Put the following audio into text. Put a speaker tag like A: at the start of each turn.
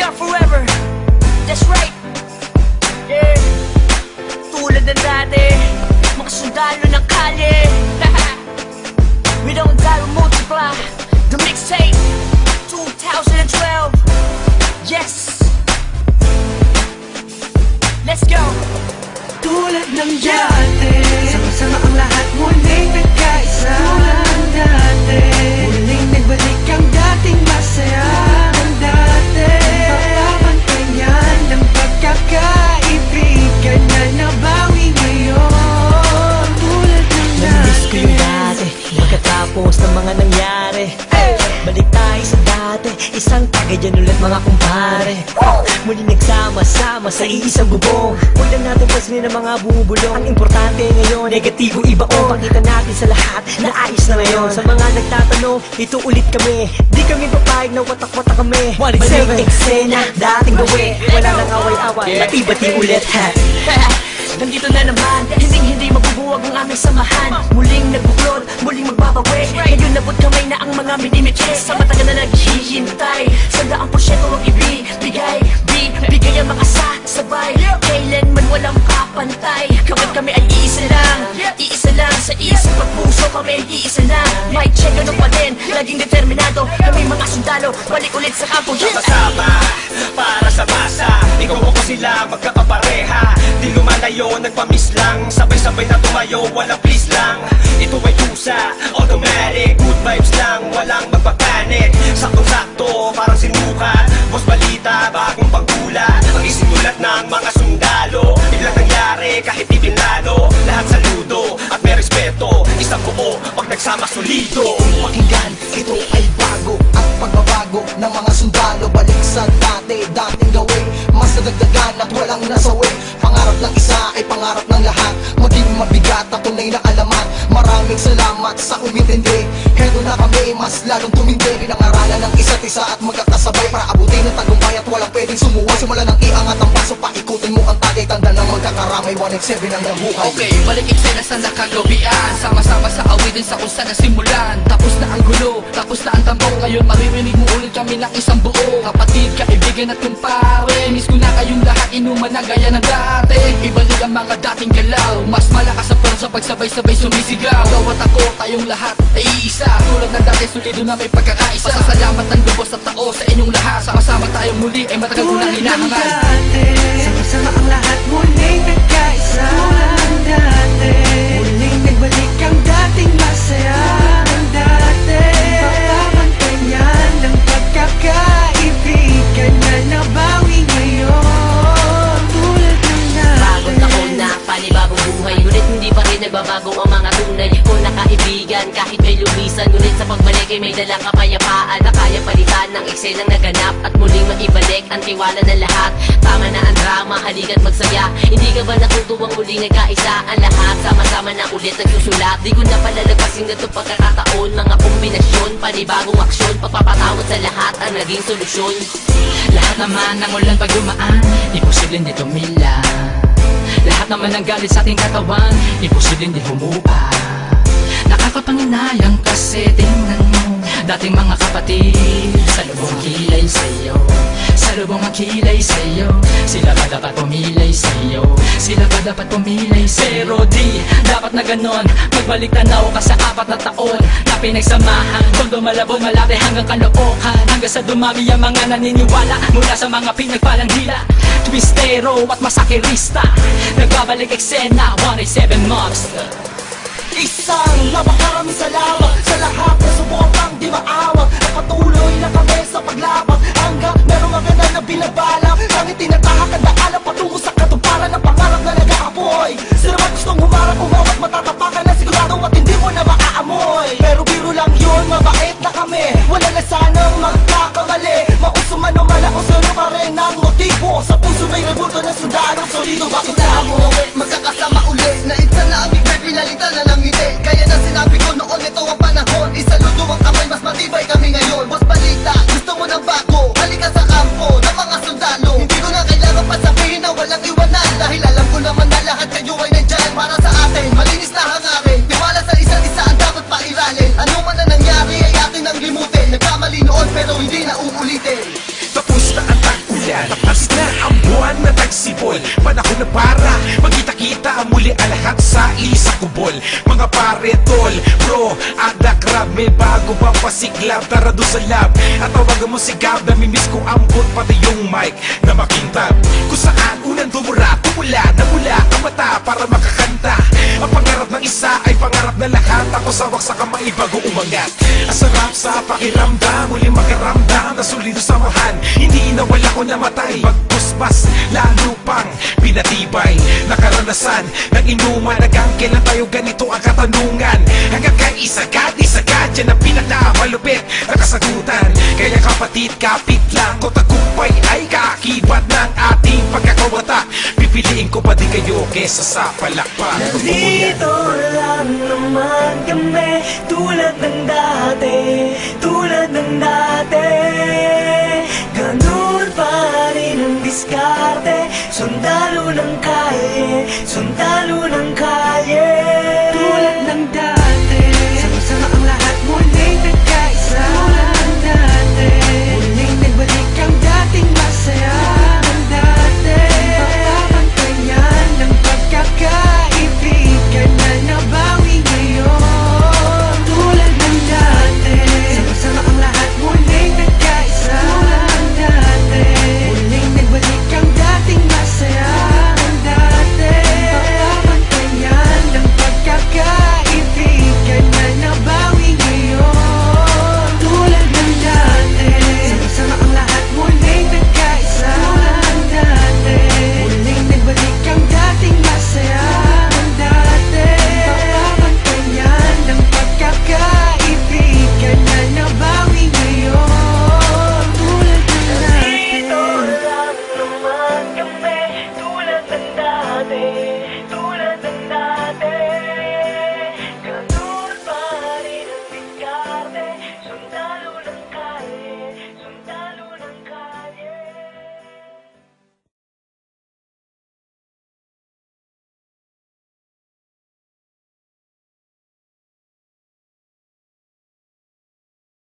A: down forever. That's right. Yeah. Tulad ng dati, mga sundalo ng kalye. We don't die, we multiply. The mixtape 2012. Yes. Let's go.
B: Tulad ng dati, sama-sama ang lahat muling nagkaisa. Tulad ng dati, muling nagbalik ang dating masaya ng dati. Pagpapantayan ng pagkakaibigan na nabawi ngayon. Tulad ng dati.
C: Namiss ko yung dati, pagkatapos ng mga nangyari. Balik tayo sa dati, isang tagay dyan ulit mga kumpare. Muli nagsama-sama sa iisang bubong. Huwag na natin pansinin ang mga bumubulong. Ang importante ngayon, negatibo ibaon. Pakita natin sa lahat na ayos na ngayon. Sa mga nagtatanong, ito ulit kami. Di kami papayag na watak-watak kami. Balik eksena, dating gawi. Wala nang away-away, bati-bati ulit ha.
A: Nandito na naman, hindi mabubuwag ang aming samahan. Muling nagbuklod, muling magbabawi. Ngayon nabot kamay na ang mga minimitre. Sa matagal na naghihintay, 100% ang ibibigay. Bigay ang mga sabay, kailanman walang kapantay. Kapag kami ay iisa lang sa isip at puso kami ay iisa lang. May check ano pa din, laging determinado. Kami mga sundalo, balik ulit sa kampo.
D: Sama-sama, para sa masa. Ikaw ako sila, magkakapareha. Di lumalayo, nagpamiss lang. Sabay-sabay na tumayo, walang please lang. Ito ay tusa, automatic. Good vibes lang, walang magpapanik. Saktong-sakto, parang sinukat. Boss balita, bagong pagkula. Ang isinulat ng mga sundalo. Biglang nangyari, kahit ibinado. Lahat saludo, at may respeto. Isang buo, pag nagsama solido.
E: Pakinggan, ito ay bago. Ang pagbabago ng mga sundalo. Balik sa dating gawin. Mas nadagdagan at walang nasawi. Pangarap ng isa ay pangarap ng lahat. Maging mabigat at tunay na alamat. Maraming salamat sa umintindi. Heto na kami, mas lalong tumindi. Pinangaralan ng isa't isa at magkakasabay para abutin ang tagumpay at walang pwedeng sumuwa. Simula ng iangat ang paso, paikutin mo ang tagay. Tanda ng magkakaramay, 187 ang nabuhay.
F: Okay, balik eksena sa nakagawian. Sama-sama sa awitin sa kung saan nasimulan. Tapos na ang gulo, tapos na ang tambong. Ngayon maririnig mo ulit kami ng isang buo. Kapatid, kaibigan at kumpare. Miss ko na kayong lahat, inuman na gaya ng dati. Ibalik ang mga dating galaw. Mas malakas sa pera sa pagsabay-sabay sumisigaw. Gawat ako, tayong lahat ay iisa. Tulad ng dati, sulido na may pagkakaisa. Pasasalamat ng lubos at tao sa inyong lahat. Sama-sama tayong muli ay matagal ko nang hinahangal.
B: Sama-sama ang lahat muling nagkaisa. Tulad ng dati, muling nagbalik ang dating masaya ng dati. Pagpapantayan ng pagkakaibigan na nabawi ngayon. Tulad ng dati.
G: Bagong taon na, panibagong buhay. Ngunit hindi pa rin nagbabago ang mga tunay ko na kaibigan. Kahit may lumisan, ngunit sa pagbalik ay may dalang kapayapaan na kaya palitan ng eksenang naganap at muling maibalik ang tiwala ng lahat. Tama na ang drama, halika't magsaya. Hindi ka ba natutuwang muling nagkaisa ang lahat? Sama-sama na ulit nagsusulat. Di ko na palalagpasin na itong pagkakataon. Mga kombinasyon, panibagong aksyon. Pagpapatawad sa lahat ang naging solusyon.
F: Lahat naman ng ulan pag dumaan, imposibleng di tumila. Lahat naman ng galit sa ating katawan, imposibleng di humupa. Nakakapanginayang kasi tingnan mo dating mga kapatid, salubong kilay sa'yo, salubong ang kilay sa'yo. Sila ba dapat pumilay sa'yo? Sila ba dapat pumilay sa'yo? Pero di dapat na ganon, magbalik tanaw ka sa 4 na taon na pinagsamahan. Kung malabon malate hanggang Caloocan, hanggang sa dumami ang mga naniniwala mula sa mga pinagpalang dila, twistero at masakirista. Nagbabalik eksena, 187 Monster.
E: Isang napakaraming salamat sa lahat na suportang di maawag. Napatuloy na kami sa paglaban hanggang merong maganda na binabalak. Ang itinatahak ang daanan patungo sa katuparan ng pangarap na nag-aapoy. Sino man gustong humarap, umawat, matatapakan na sigurado at hindi mo na maaamoy. Pero biro lang yun, mabait na kami. Wala na sanang magkakamali. Mauso man o malauso na pa rin ang motibo. Sa puso may rebulto ng sundalo. Solido bakit na mo magkakasama uli na itsa na aming may pinalitan na ng ngiti. Kaya na sinabi ko noon, ito ang panahon. Isaludo ang kamay, mas matibay kami ngayon. Boss balita, gusto mo ng bago, halika sa kampo ng mga sundalo. Hindi ko na kailangan pa sabihin na walang iwanan, dahil alam ko naman na lahat kayo ay nandyan para sa atin. Malinis na hangarin, tiwala sa isa't isa ang dapat pairalin. Ano man na nangyari ay atin ang limutin. Nagkamali noon pero hindi na uulitin.
D: Tapos na ang tag-ulan.
H: yan. Tapos na ang buwan na tagsibol, panahon na para magkita-kita muli ang lahat sa isang kubol. Mga pare, tol, bro, ada crab, may bago bang pasiklab? Tara doon sa lab at tawagan mo si Gab. Namimiss ko ambot pati yung mic na makintab. Kung saan unang tumula ang mata para makakanta. Ang pangarap ng isa ay pangarap na lahat. Ako sawak sa kamay bago umangat. Ang sarap sa pakiramdam, muli makaramdam na solido samahan. Hindi nawala ko namatay, pagpuspas lalo pang pinatibay. Nakaranasan ng inuman, hanggang kailan tayo ganito ang katanungan. Hanggang kay isagad yan ang pinakamalupit na kasagutan. Kaya kapatid, kapit lang ko, tagumpay ay kaakibat ng ating pagkakawata. Pipiliin ko pa di kayo kesa sa palakpak.
C: Nandito lang naman kami, tulad ng dati, tulad ng dati. Ganun pa rin ang diskarte, sundalo ng kalye, sundalo ng